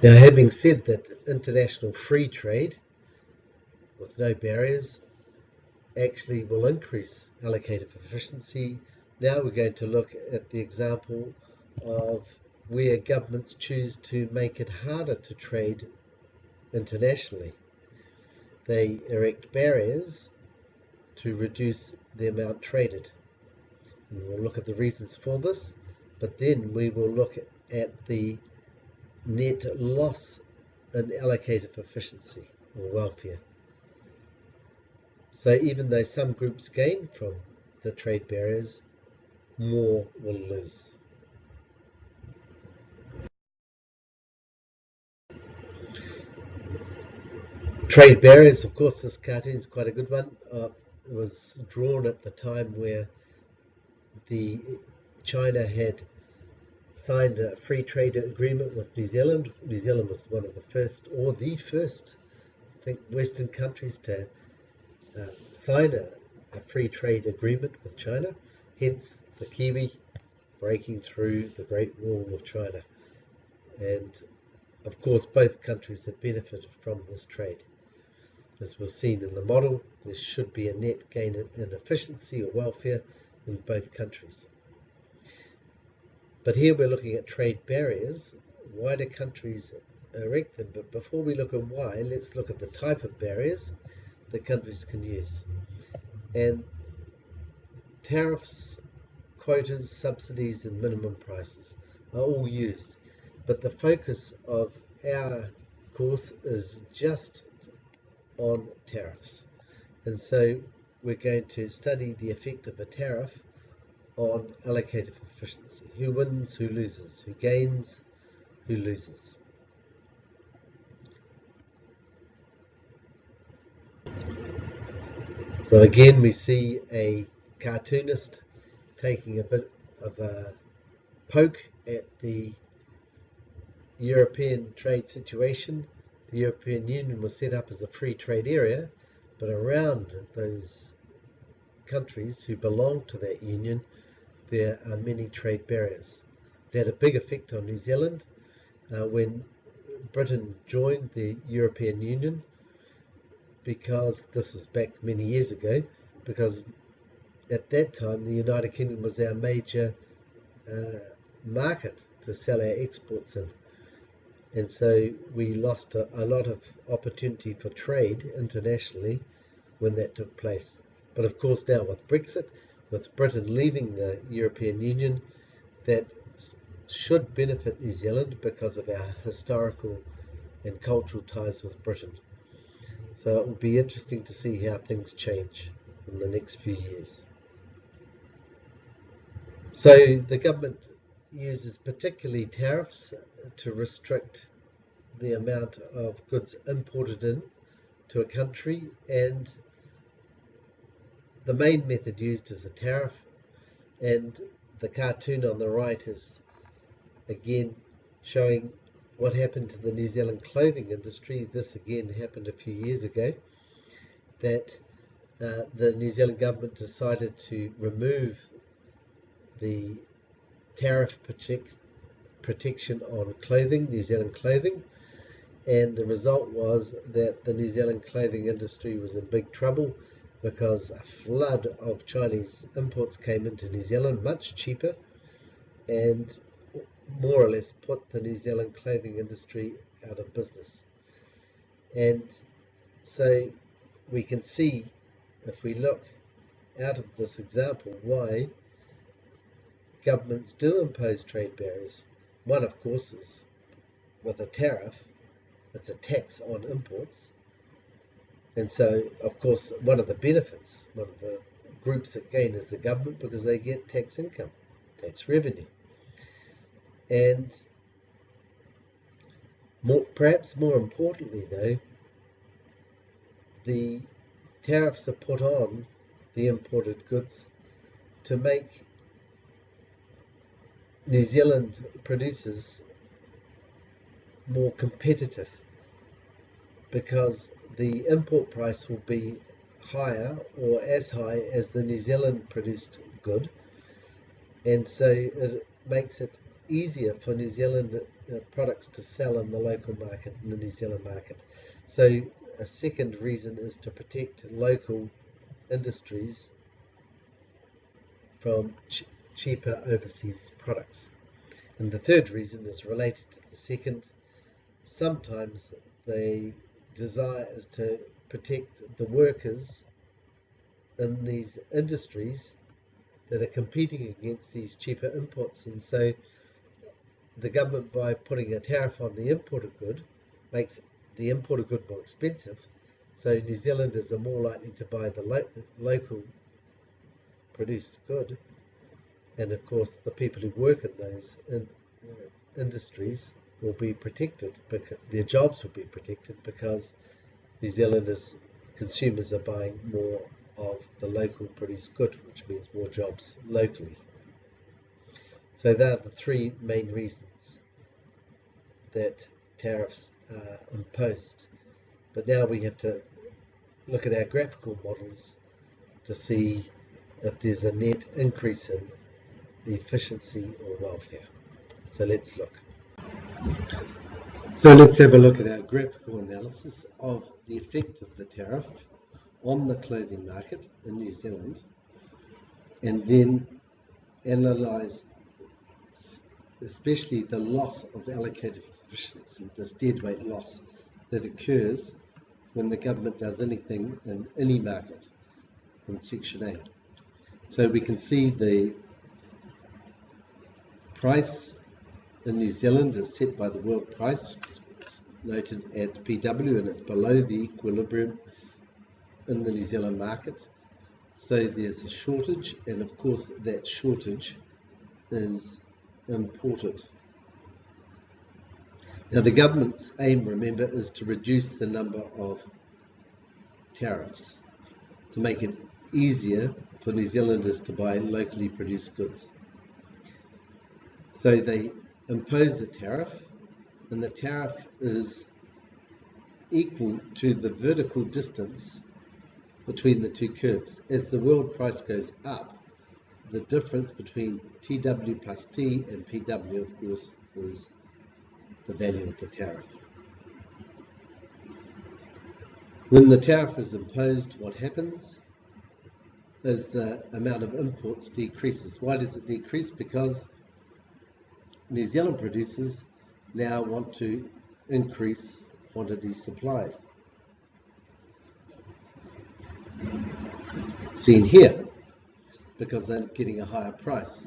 Now, having said that, international free trade with no barriers actually will increase allocative efficiency. Now we're going to look at the example of where governments choose to make it harder to trade internationally. They erect barriers to reduce the amount traded. And we'll look at the reasons for this, but then we will look at the net loss in allocative efficiency or welfare. So even though some groups gain from the trade barriers, more will lose. Trade barriers, of course, this cartoon is quite a good one. It was drawn at the time where China had signed a free trade agreement with New Zealand. New Zealand was one of the first, or the first, I think, Western countries to sign a free trade agreement with China, hence the Kiwi breaking through the Great Wall of China. And of course, both countries have benefited from this trade. As was seen in the model, there should be a net gain in efficiency or welfare in both countries. But here we're looking at trade barriers. Why do countries erect them? But before we look at why, let's look at the type of barriers that countries can use. And tariffs, quotas, subsidies, and minimum prices are all used. But the focus of our course is just on tariffs. And so we're going to study the effect of a tariff on allocative efficiency. Who wins, who loses, who gains, who loses. So again, we see a cartoonist taking a bit of a poke at the European trade situation. The European Union was set up as a free trade area, but around those countries who belong to that union, there are many trade barriers. It had a big effect on New Zealand when Britain joined the European Union, because this was back many years ago, because at that time the United Kingdom was our major market to sell our exports in. And so we lost a lot of opportunity for trade internationally when that took place. But of course now with Brexit, with Britain leaving the European Union, that should benefit New Zealand because of our historical and cultural ties with Britain. So it will be interesting to see how things change in the next few years. So the government uses particularly tariffs to restrict the amount of goods imported in to a country, and the main method used is a tariff. And the cartoon on the right is again showing what happened to the New Zealand clothing industry. This again happened a few years ago, that the New Zealand government decided to remove the tariff protection on clothing, New Zealand clothing, and the result was that the New Zealand clothing industry was in big trouble because a flood of Chinese imports came into New Zealand much cheaper and more or less put the New Zealand clothing industry out of business. And so we can see, if we look out of this example, why governments do impose trade barriers. One, of course, is with a tariff. It's a tax on imports. And so, of course, one of the benefits, one of the groups that gain is the government, because they get tax income, tax revenue. And perhaps more importantly, though, the tariffs are put on the imported goods to make New Zealand producers more competitive, because the import price will be higher or as high as the New Zealand produced good, and so it makes it easier for New Zealand products to sell in the local market, in the New Zealand market. So a second reason is to protect local industries from cheaper overseas products. And the third reason is related to the second. Sometimes the desire is to protect the workers in these industries that are competing against these cheaper imports. And so the government, by putting a tariff on the imported good, makes the imported good more expensive. So New Zealanders are more likely to buy the local produced good. And of course, the people who work in those industries will be protected, because their jobs will be protected, because New Zealanders consumers are buying more of the local produced good, which means more jobs locally. So there are the three main reasons that tariffs are imposed. But now we have to look at our graphical models to see if there's a net increase in efficiency or welfare. So let's look. So let's have a look at our graphical analysis of the effect of the tariff on the clothing market in New Zealand, and then analyse especially the loss of allocated efficiency, this deadweight loss that occurs when the government does anything in any market in Section 8. So we can see the price in New Zealand is set by the world price. It's noted at PW, and it's below the equilibrium in the New Zealand market. So there's a shortage, and of course that shortage is imported. Now the government's aim, remember, is to reduce the number of tariffs, to make it easier for New Zealanders to buy locally produced goods. So they impose a tariff, and the tariff is equal to the vertical distance between the two curves. As the world price goes up, the difference between TW plus T and PW, of course, is the value of the tariff. When the tariff is imposed, what happens is the amount of imports decreases. Why does it decrease? Because New Zealand producers now want to increase quantities supplied. Seen here, because they're getting a higher price.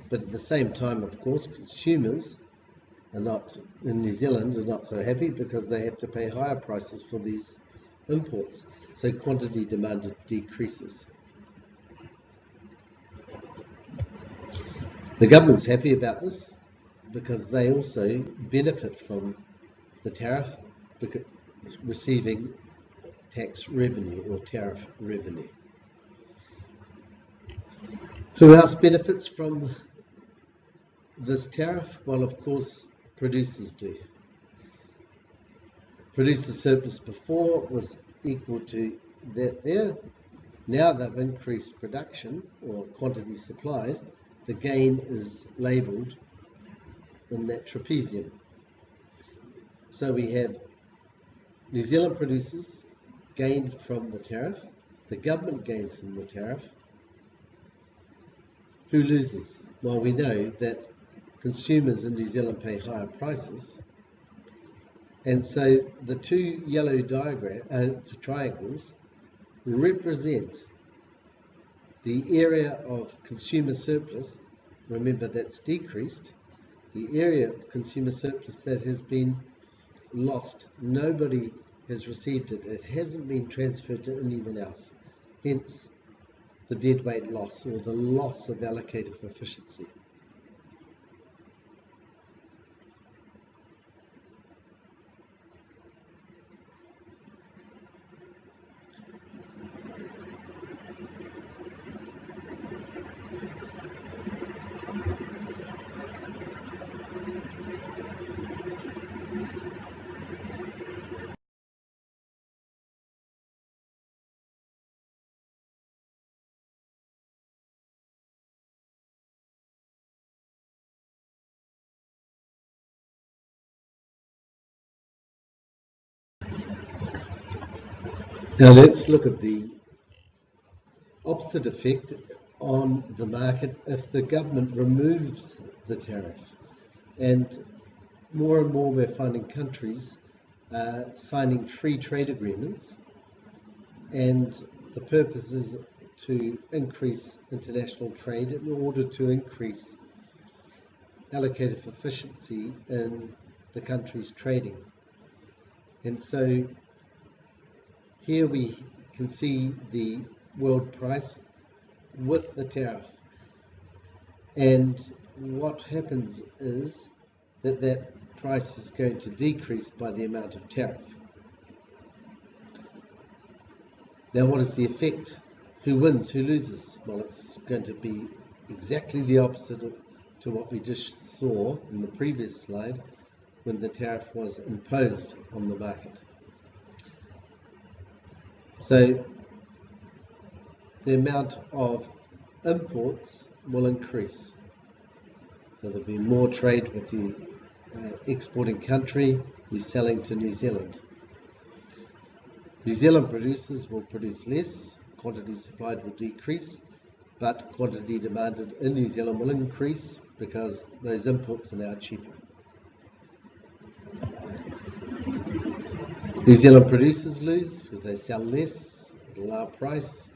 But at the same time, of course, consumers are not, in New Zealand, are not so happy, because they have to pay higher prices for these imports. So quantity demanded decreases. The government's happy about this, because they also benefit from the tariff, because receiving tax revenue or tariff revenue. Who else benefits from this tariff? Well, of course, producers do. Producer surplus before was equal to that there. Now they've increased production, or quantity supplied. The gain is labelled in that trapezium. So we have New Zealand producers gained from the tariff, the government gains from the tariff. Who loses? Well, we know that consumers in New Zealand pay higher prices, and so the two yellow triangles represent the area of consumer surplus. Remember, that's decreased. The area of consumer surplus that has been lost. Nobody has received it. It hasn't been transferred to anyone else. Hence the deadweight loss, or the loss of allocated efficiency. Now let's look at the opposite effect on the market if the government removes the tariff. And more we're finding countries signing free trade agreements, and the purpose is to increase international trade in order to increase allocative efficiency in the country's trading. And so here we can see the world price with the tariff. And what happens is that price is going to decrease by the amount of tariff. Now what is the effect? Who wins, who loses? Well, it's going to be exactly the opposite to what we just saw in the previous slide when the tariff was imposed on the market. So the amount of imports will increase. So there'll be more trade with the exporting country who's selling to New Zealand. New Zealand producers will produce less, quantity supplied will decrease, but quantity demanded in New Zealand will increase because those imports are now cheaper. New Zealand producers lose because they sell less at a lower price,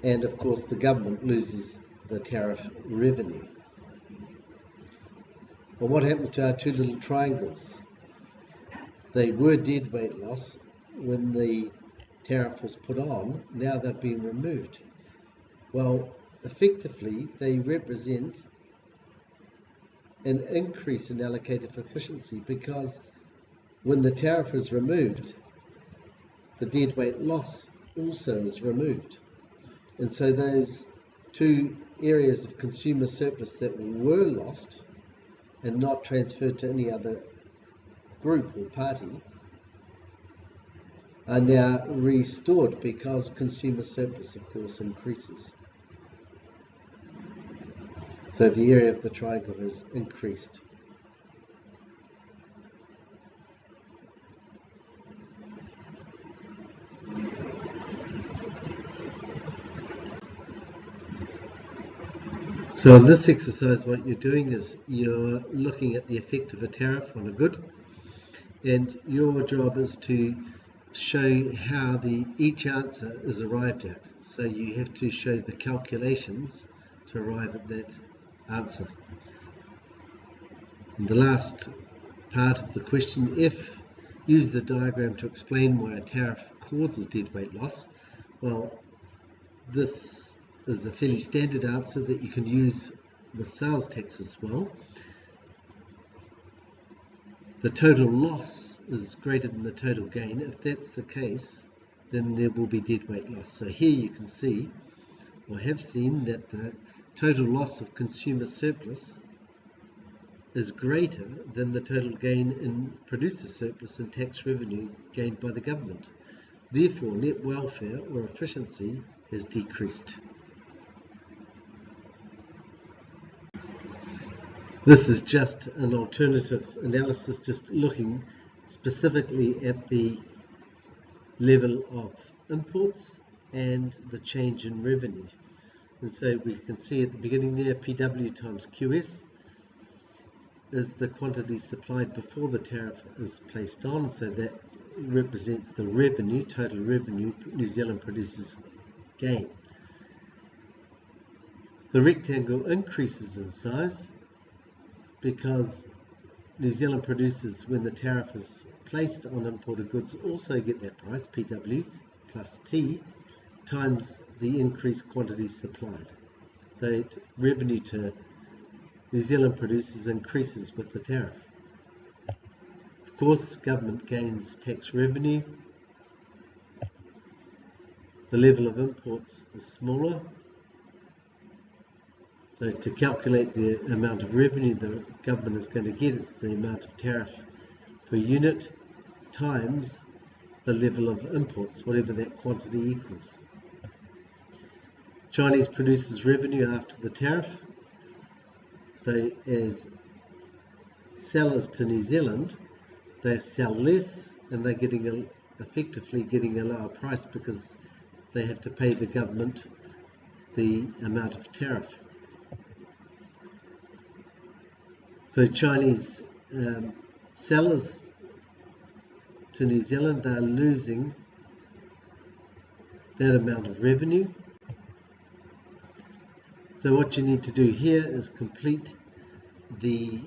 and of course the government loses the tariff revenue. Well, what happens to our two little triangles? They were dead weight loss when the tariff was put on. Now they've been removed. Well, effectively they represent an increase in allocative efficiency, because when the tariff is removed, the dead weight loss also is removed. And so those two areas of consumer surplus that were lost and not transferred to any other group or party are now restored because consumer surplus, of course, increases. So the area of the triangle has increased. So in this exercise, what you're doing is you're looking at the effect of a tariff on a good, and your job is to show how each answer is arrived at. So you have to show the calculations to arrive at that answer. In the last part of the question, use the diagram to explain why a tariff causes dead weight loss. Well, this is a fairly standard answer that you can use with sales tax as well. The total loss is greater than the total gain. If that's the case, then there will be dead weight loss. So here you can see, or have seen, that the total loss of consumer surplus is greater than the total gain in producer surplus and tax revenue gained by the government. Therefore, net welfare or efficiency has decreased. This is just an alternative analysis, just looking specifically at the level of imports and the change in revenue. And so we can see at the beginning there, PW times QS is the quantity supplied before the tariff is placed on, so that represents the revenue, total revenue New Zealand producers gain. The rectangle increases in size because New Zealand producers, when the tariff is placed on imported goods, also get that price, PW plus T, times the increased quantity supplied. So revenue to New Zealand producers increases with the tariff. Of course, government gains tax revenue. The level of imports is smaller. So to calculate the amount of revenue the government is going to get, it's the amount of tariff per unit times the level of imports, whatever that quantity equals. Chinese producers' revenue after the tariff. So as sellers to New Zealand, they sell less and they're getting effectively getting a lower price because they have to pay the government the amount of tariff. So Chinese sellers to New Zealand, they're losing that amount of revenue. So what you need to do here is complete the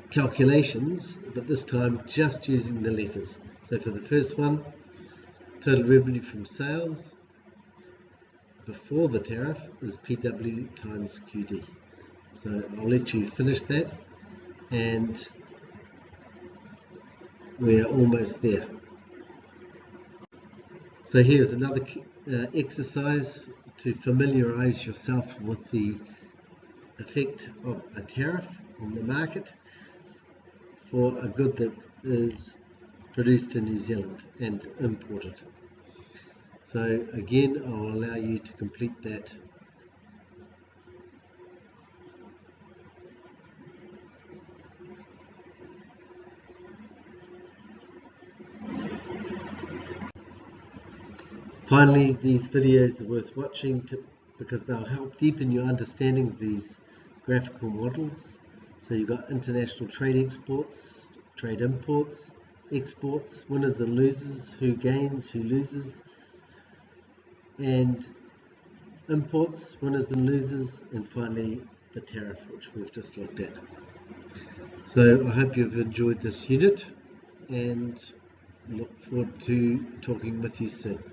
calculations, but this time just using the letters. So for the first one, total revenue from sales before the tariff is PW times QD. So I'll let you finish that, and we're almost there. So here's another exercise to familiarize yourself with the effect of a tariff on the market for a good that is produced in New Zealand and imported. So again, I'll allow you to complete that. Finally, these videos are worth watching because they'll help deepen your understanding of these graphical models. So you've got international trade exports, trade imports, exports, winners and losers, who gains, who loses, and imports, winners and losers, and finally the tariff, which we've just looked at. So I hope you've enjoyed this unit and look forward to talking with you soon.